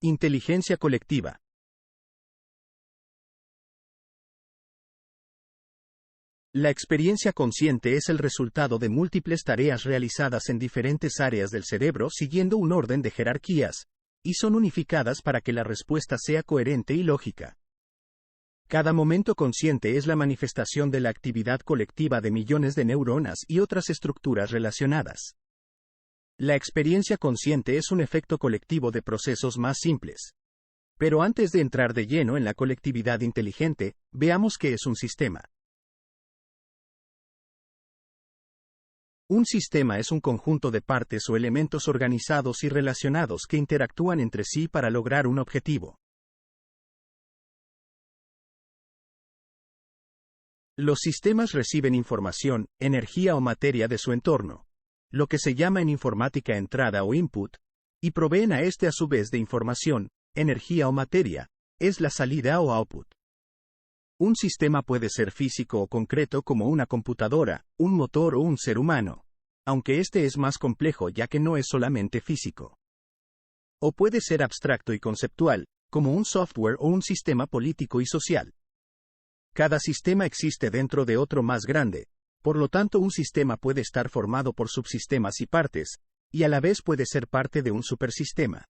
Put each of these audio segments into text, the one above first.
Inteligencia colectiva. La experiencia consciente es el resultado de múltiples tareas realizadas en diferentes áreas del cerebro siguiendo un orden de jerarquías, y son unificadas para que la respuesta sea coherente y lógica. Cada momento consciente es la manifestación de la actividad colectiva de millones de neuronas y otras estructuras relacionadas. La experiencia consciente es un efecto colectivo de procesos más simples. Pero antes de entrar de lleno en la colectividad inteligente, veamos qué es un sistema. Un sistema es un conjunto de partes o elementos organizados y relacionados que interactúan entre sí para lograr un objetivo. Los sistemas reciben información, energía o materia de su entorno, lo que se llama en informática entrada o input, y proveen a este a su vez de información, energía o materia, es la salida o output. Un sistema puede ser físico o concreto como una computadora, un motor o un ser humano, aunque este es más complejo ya que no es solamente físico. O puede ser abstracto y conceptual, como un software o un sistema político y social. Cada sistema existe dentro de otro más grande, por lo tanto un sistema puede estar formado por subsistemas y partes, y a la vez puede ser parte de un supersistema.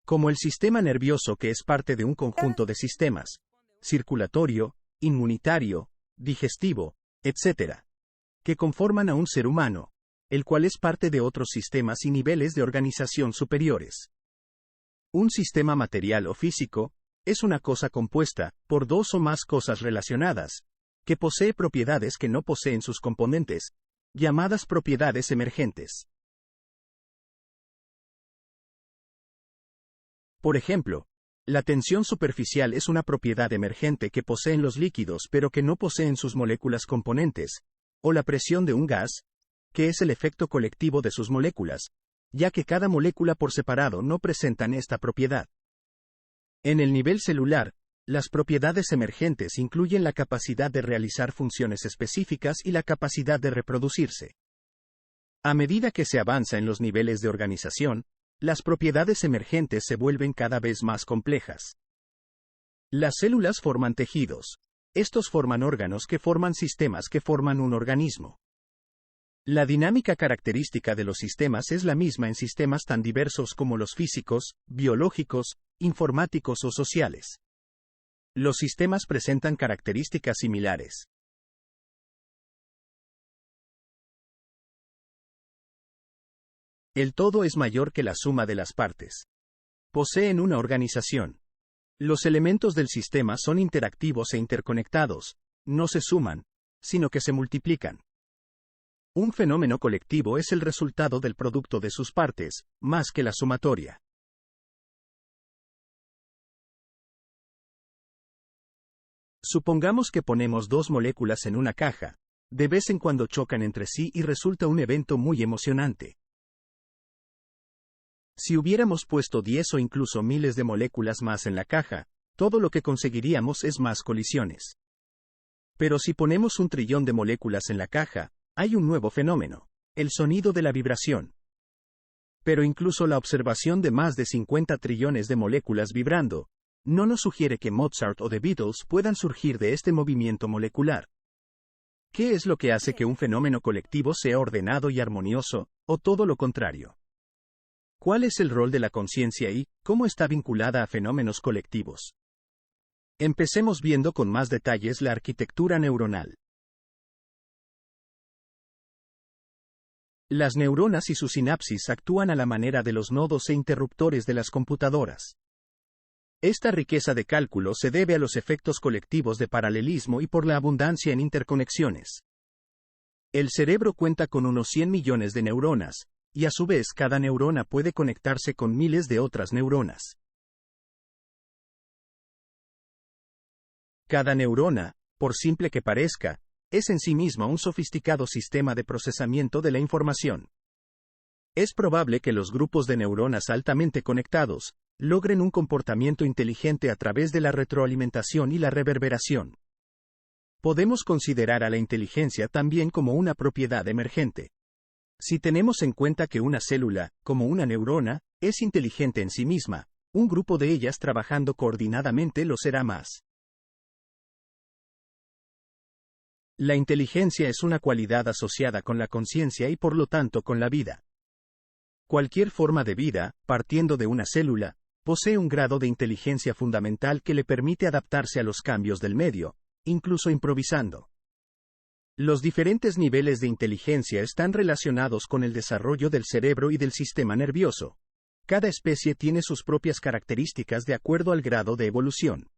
Como el sistema nervioso que es parte de un conjunto de sistemas, circulatorio, inmunitario, digestivo, etc., que conforman a un ser humano, el cual es parte de otros sistemas y niveles de organización superiores. Un sistema material o físico es una cosa compuesta por dos o más cosas relacionadas, que posee propiedades que no poseen sus componentes, llamadas propiedades emergentes. Por ejemplo, la tensión superficial es una propiedad emergente que poseen los líquidos pero que no poseen sus moléculas componentes, o la presión de un gas, que es el efecto colectivo de sus moléculas, ya que cada molécula por separado no presentan esta propiedad. En el nivel celular, las propiedades emergentes incluyen la capacidad de realizar funciones específicas y la capacidad de reproducirse. A medida que se avanza en los niveles de organización, las propiedades emergentes se vuelven cada vez más complejas. Las células forman tejidos. Estos forman órganos que forman sistemas que forman un organismo. La dinámica característica de los sistemas es la misma en sistemas tan diversos como los físicos, biológicos, informáticos o sociales. Los sistemas presentan características similares. El todo es mayor que la suma de las partes. Poseen una organización. Los elementos del sistema son interactivos e interconectados, no se suman, sino que se multiplican. Un fenómeno colectivo es el resultado del producto de sus partes, más que la sumatoria. Supongamos que ponemos dos moléculas en una caja, de vez en cuando chocan entre sí y resulta un evento muy emocionante. Si hubiéramos puesto 10 o incluso miles de moléculas más en la caja, todo lo que conseguiríamos es más colisiones. Pero si ponemos 1 trillón de moléculas en la caja, hay un nuevo fenómeno, el sonido de la vibración. Pero incluso la observación de más de 50 trillones de moléculas vibrando, no nos sugiere que Mozart o The Beatles puedan surgir de este movimiento molecular. ¿Qué es lo que hace que un fenómeno colectivo sea ordenado y armonioso, o todo lo contrario? ¿Cuál es el rol de la conciencia y cómo está vinculada a fenómenos colectivos? Empecemos viendo con más detalles la arquitectura neuronal. Las neuronas y sus sinapsis actúan a la manera de los nodos e interruptores de las computadoras. Esta riqueza de cálculo se debe a los efectos colectivos de paralelismo y por la abundancia en interconexiones. El cerebro cuenta con unos 100 millones de neuronas, y a su vez cada neurona puede conectarse con miles de otras neuronas. Cada neurona, por simple que parezca, es en sí misma un sofisticado sistema de procesamiento de la información. Es probable que los grupos de neuronas altamente conectados logren un comportamiento inteligente a través de la retroalimentación y la reverberación. Podemos considerar a la inteligencia también como una propiedad emergente. Si tenemos en cuenta que una célula, como una neurona, es inteligente en sí misma, un grupo de ellas trabajando coordinadamente lo será más. La inteligencia es una cualidad asociada con la conciencia y por lo tanto con la vida. Cualquier forma de vida, partiendo de una célula, posee un grado de inteligencia fundamental que le permite adaptarse a los cambios del medio, incluso improvisando. Los diferentes niveles de inteligencia están relacionados con el desarrollo del cerebro y del sistema nervioso. Cada especie tiene sus propias características de acuerdo al grado de evolución.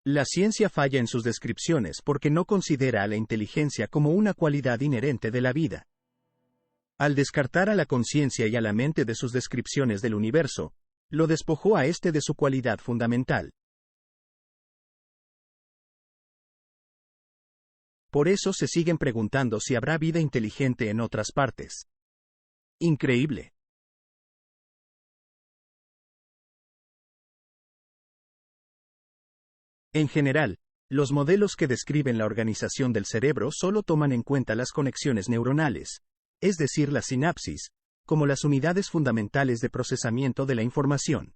La ciencia falla en sus descripciones porque no considera a la inteligencia como una cualidad inherente de la vida. Al descartar a la conciencia y a la mente de sus descripciones del universo, lo despojó a éste de su cualidad fundamental. Por eso se siguen preguntando si habrá vida inteligente en otras partes. Increíble. En general, los modelos que describen la organización del cerebro solo toman en cuenta las conexiones neuronales, es decir, la sinapsis, como las unidades fundamentales de procesamiento de la información.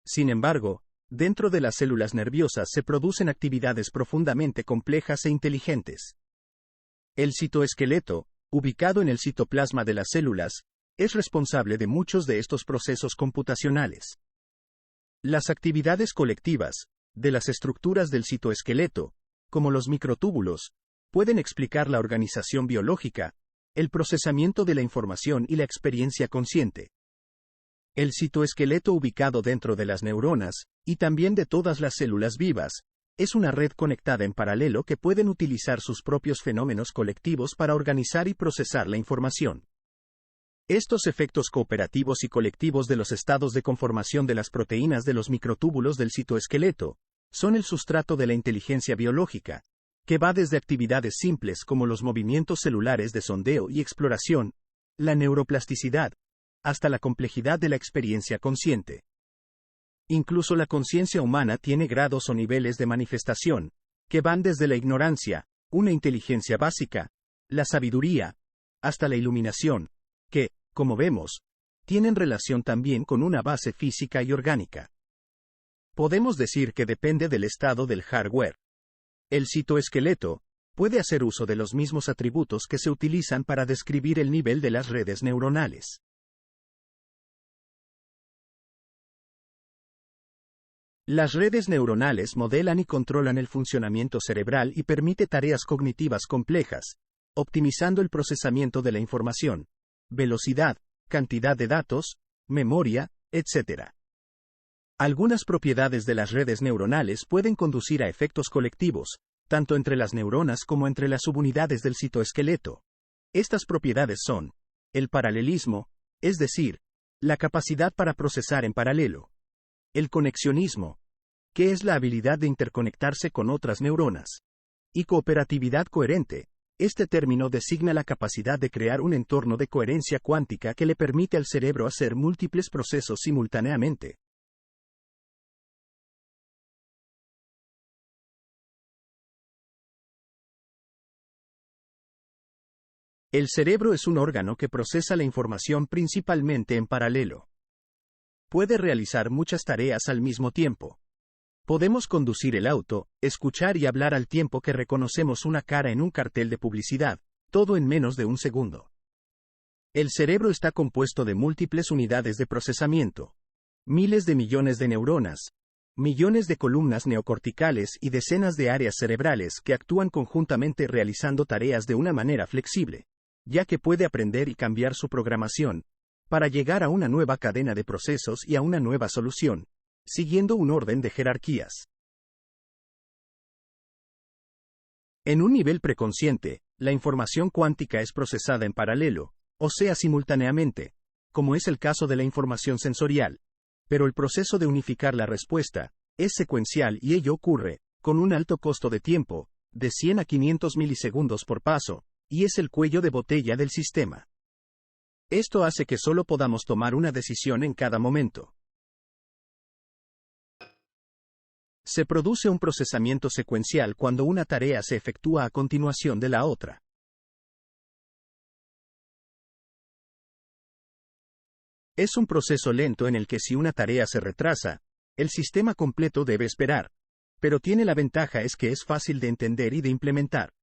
Sin embargo, dentro de las células nerviosas se producen actividades profundamente complejas e inteligentes. El citoesqueleto, ubicado en el citoplasma de las células, es responsable de muchos de estos procesos computacionales. Las actividades colectivas, de las estructuras del citoesqueleto, como los microtúbulos, pueden explicar la organización biológica, el procesamiento de la información y la experiencia consciente. El citoesqueleto ubicado dentro de las neuronas, y también de todas las células vivas, es una red conectada en paralelo que pueden utilizar sus propios fenómenos colectivos para organizar y procesar la información. Estos efectos cooperativos y colectivos de los estados de conformación de las proteínas de los microtúbulos del citoesqueleto son el sustrato de la inteligencia biológica, que va desde actividades simples como los movimientos celulares de sondeo y exploración, la neuroplasticidad, hasta la complejidad de la experiencia consciente. Incluso la conciencia humana tiene grados o niveles de manifestación, que van desde la ignorancia, una inteligencia básica, la sabiduría, hasta la iluminación, que, como vemos, tienen relación también con una base física y orgánica. Podemos decir que depende del estado del hardware. El citoesqueleto puede hacer uso de los mismos atributos que se utilizan para describir el nivel de las redes neuronales. Las redes neuronales modelan y controlan el funcionamiento cerebral y permiten tareas cognitivas complejas, optimizando el procesamiento de la información, velocidad, cantidad de datos, memoria, etc. Algunas propiedades de las redes neuronales pueden conducir a efectos colectivos, tanto entre las neuronas como entre las subunidades del citoesqueleto. Estas propiedades son el paralelismo, es decir, la capacidad para procesar en paralelo; el conexionismo, que es la habilidad de interconectarse con otras neuronas; y cooperatividad coherente. Este término designa la capacidad de crear un entorno de coherencia cuántica que le permite al cerebro hacer múltiples procesos simultáneamente. El cerebro es un órgano que procesa la información principalmente en paralelo. Puede realizar muchas tareas al mismo tiempo. Podemos conducir el auto, escuchar y hablar al tiempo que reconocemos una cara en un cartel de publicidad, todo en menos de un segundo. El cerebro está compuesto de múltiples unidades de procesamiento, miles de millones de neuronas, millones de columnas neocorticales y decenas de áreas cerebrales que actúan conjuntamente realizando tareas de una manera flexible, ya que puede aprender y cambiar su programación, para llegar a una nueva cadena de procesos y a una nueva solución, siguiendo un orden de jerarquías. En un nivel preconsciente, la información cuántica es procesada en paralelo, o sea simultáneamente, como es el caso de la información sensorial, pero el proceso de unificar la respuesta es secuencial y ello ocurre, con un alto costo de tiempo, de 100 a 500 milisegundos por paso, y es el cuello de botella del sistema. Esto hace que solo podamos tomar una decisión en cada momento. Se produce un procesamiento secuencial cuando una tarea se efectúa a continuación de la otra. Es un proceso lento en el que si una tarea se retrasa, el sistema completo debe esperar, pero tiene la ventaja es que es fácil de entender y de implementar.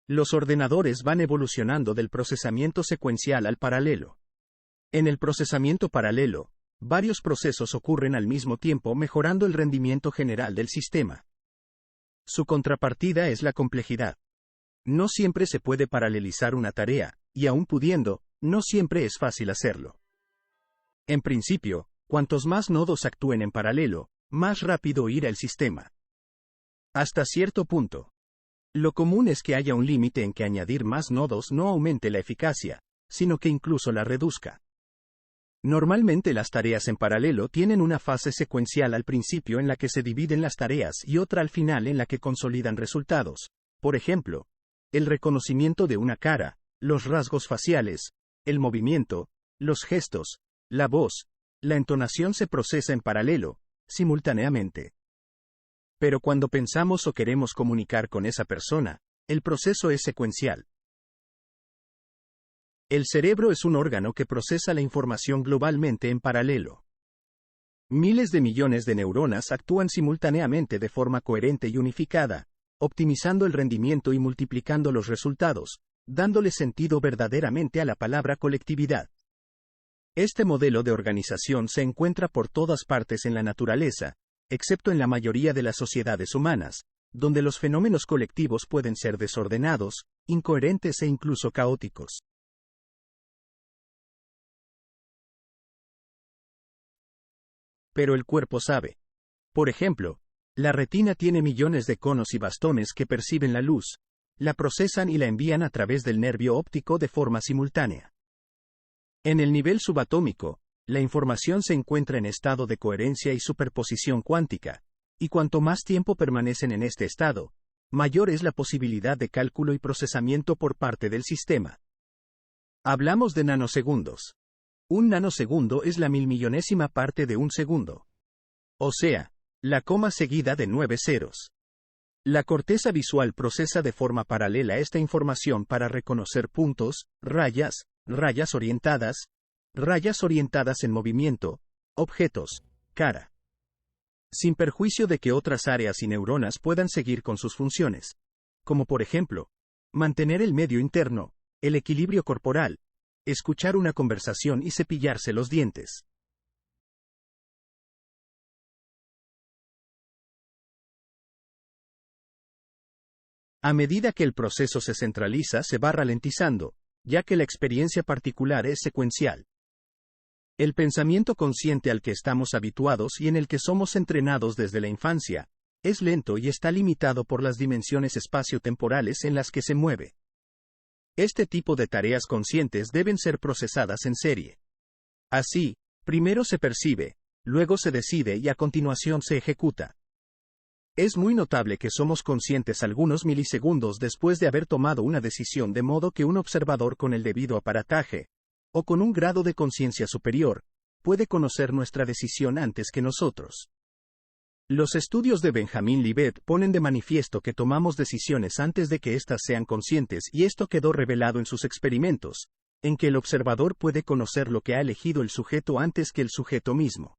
Los ordenadores van evolucionando del procesamiento secuencial al paralelo. En el procesamiento paralelo, varios procesos ocurren al mismo tiempo mejorando el rendimiento general del sistema. Su contrapartida es la complejidad. No siempre se puede paralelizar una tarea, y aun pudiendo, no siempre es fácil hacerlo. En principio, cuantos más nodos actúen en paralelo, más rápido irá el sistema. Hasta cierto punto. Lo común es que haya un límite en que añadir más nodos no aumente la eficacia, sino que incluso la reduzca. Normalmente las tareas en paralelo tienen una fase secuencial al principio en la que se dividen las tareas y otra al final en la que consolidan resultados. Por ejemplo, el reconocimiento de una cara, los rasgos faciales, el movimiento, los gestos, la voz, la entonación se procesa en paralelo, simultáneamente. Pero cuando pensamos o queremos comunicar con esa persona, el proceso es secuencial. El cerebro es un órgano que procesa la información globalmente en paralelo. Miles de millones de neuronas actúan simultáneamente de forma coherente y unificada, optimizando el rendimiento y multiplicando los resultados, dándole sentido verdaderamente a la palabra colectividad. Este modelo de organización se encuentra por todas partes en la naturaleza, excepto en la mayoría de las sociedades humanas, donde los fenómenos colectivos pueden ser desordenados, incoherentes e incluso caóticos. Pero el cuerpo sabe. Por ejemplo, la retina tiene millones de conos y bastones que perciben la luz, la procesan y la envían a través del nervio óptico de forma simultánea. En el nivel subatómico, la información se encuentra en estado de coherencia y superposición cuántica, y cuanto más tiempo permanecen en este estado, mayor es la posibilidad de cálculo y procesamiento por parte del sistema. Hablamos de nanosegundos. Un nanosegundo es la milmillonésima parte de un segundo. O sea, la coma seguida de 9 ceros. La corteza visual procesa de forma paralela esta información para reconocer puntos, rayas orientadas en movimiento, objetos, cara. Sin perjuicio de que otras áreas y neuronas puedan seguir con sus funciones, como por ejemplo, mantener el medio interno, el equilibrio corporal, escuchar una conversación y cepillarse los dientes. A medida que el proceso se centraliza, se va ralentizando, ya que la experiencia particular es secuencial. El pensamiento consciente al que estamos habituados y en el que somos entrenados desde la infancia, es lento y está limitado por las dimensiones espacio-temporales en las que se mueve. Este tipo de tareas conscientes deben ser procesadas en serie. Así, primero se percibe, luego se decide y a continuación se ejecuta. Es muy notable que somos conscientes algunos milisegundos después de haber tomado una decisión, de modo que un observador con el debido aparataje, o con un grado de conciencia superior, puede conocer nuestra decisión antes que nosotros. Los estudios de Benjamin Libet ponen de manifiesto que tomamos decisiones antes de que éstas sean conscientes, y esto quedó revelado en sus experimentos, en que el observador puede conocer lo que ha elegido el sujeto antes que el sujeto mismo.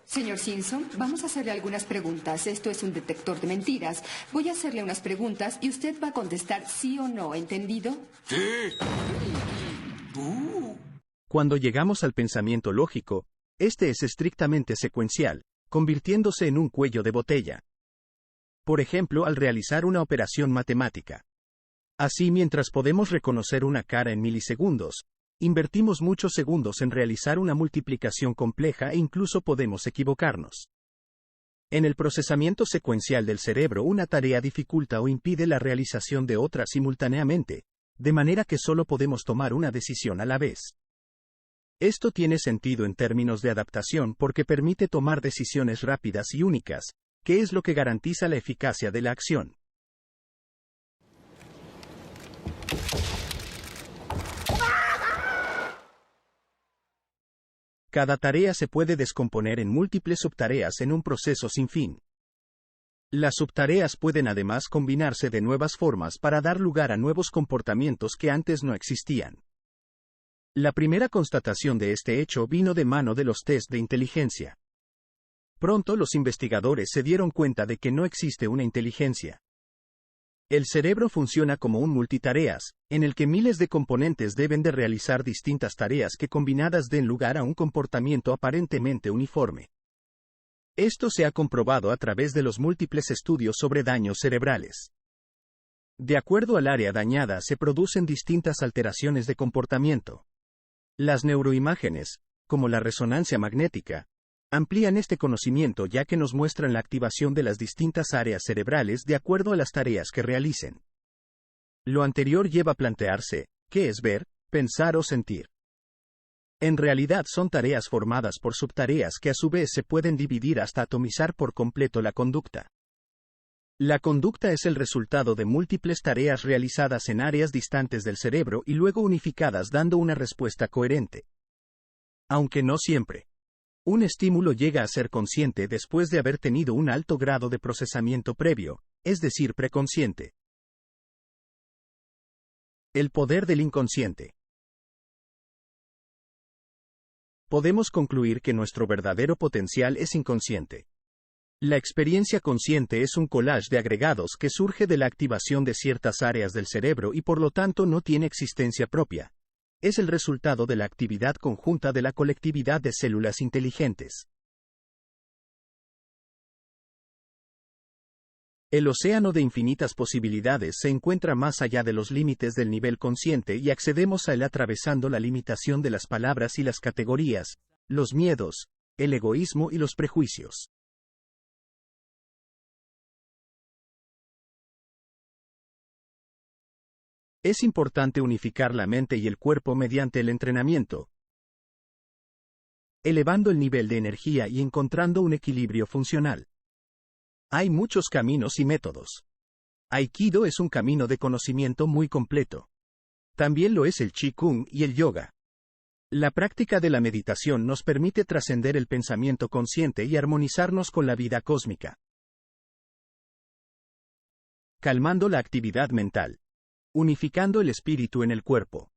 Señor Simpson, vamos a hacerle algunas preguntas. Esto es un detector de mentiras. Voy a hacerle unas preguntas y usted va a contestar sí o no, ¿entendido? Sí. Cuando llegamos al pensamiento lógico, este es estrictamente secuencial, convirtiéndose en un cuello de botella. Por ejemplo, al realizar una operación matemática. Así, mientras podemos reconocer una cara en milisegundos, invertimos muchos segundos en realizar una multiplicación compleja e incluso podemos equivocarnos. En el procesamiento secuencial del cerebro, una tarea dificulta o impide la realización de otra simultáneamente, de manera que solo podemos tomar una decisión a la vez. Esto tiene sentido en términos de adaptación porque permite tomar decisiones rápidas y únicas, que es lo que garantiza la eficacia de la acción. Cada tarea se puede descomponer en múltiples subtareas en un proceso sin fin. Las subtareas pueden además combinarse de nuevas formas para dar lugar a nuevos comportamientos que antes no existían. La primera constatación de este hecho vino de mano de los test de inteligencia. Pronto los investigadores se dieron cuenta de que no existe una inteligencia. El cerebro funciona como un multitareas, en el que miles de componentes deben de realizar distintas tareas que combinadas den lugar a un comportamiento aparentemente uniforme. Esto se ha comprobado a través de los múltiples estudios sobre daños cerebrales. De acuerdo al área dañada se producen distintas alteraciones de comportamiento. Las neuroimágenes, como la resonancia magnética, amplían este conocimiento ya que nos muestran la activación de las distintas áreas cerebrales de acuerdo a las tareas que realicen. Lo anterior lleva a plantearse, ¿qué es ver, pensar o sentir? En realidad son tareas formadas por subtareas que a su vez se pueden dividir hasta atomizar por completo la conducta. La conducta es el resultado de múltiples tareas realizadas en áreas distantes del cerebro y luego unificadas dando una respuesta coherente. Aunque no siempre. Un estímulo llega a ser consciente después de haber tenido un alto grado de procesamiento previo, es decir, preconsciente. El poder del inconsciente. Podemos concluir que nuestro verdadero potencial es inconsciente. La experiencia consciente es un collage de agregados que surge de la activación de ciertas áreas del cerebro y por lo tanto no tiene existencia propia. Es el resultado de la actividad conjunta de la colectividad de células inteligentes. El océano de infinitas posibilidades se encuentra más allá de los límites del nivel consciente y accedemos a él atravesando la limitación de las palabras y las categorías, los miedos, el egoísmo y los prejuicios. Es importante unificar la mente y el cuerpo mediante el entrenamiento, elevando el nivel de energía y encontrando un equilibrio funcional. Hay muchos caminos y métodos. Aikido es un camino de conocimiento muy completo. También lo es el Qigong y el yoga. La práctica de la meditación nos permite trascender el pensamiento consciente y armonizarnos con la vida cósmica. Calmando la actividad mental. Unificando el espíritu en el cuerpo.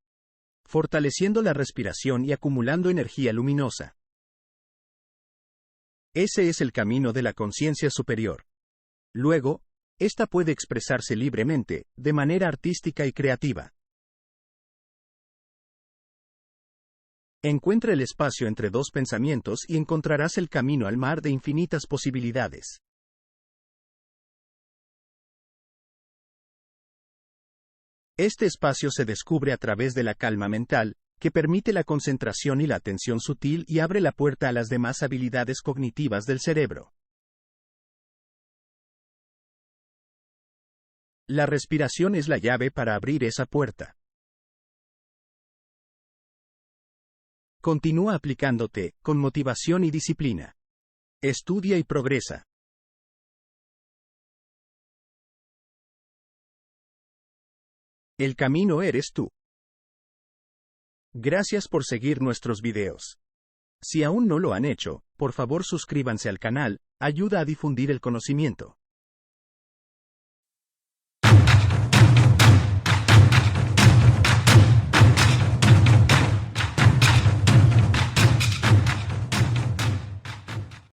Fortaleciendo la respiración y acumulando energía luminosa. Ese es el camino de la conciencia superior. Luego, esta puede expresarse libremente, de manera artística y creativa. Encuentra el espacio entre dos pensamientos y encontrarás el camino al mar de infinitas posibilidades. Este espacio se descubre a través de la calma mental, que permite la concentración y la atención sutil y abre la puerta a las demás habilidades cognitivas del cerebro. La respiración es la llave para abrir esa puerta. Continúa aplicándote, con motivación y disciplina. Estudia y progresa. El camino eres tú. Gracias por seguir nuestros videos. Si aún no lo han hecho, por favor suscríbanse al canal, ayuda a difundir el conocimiento.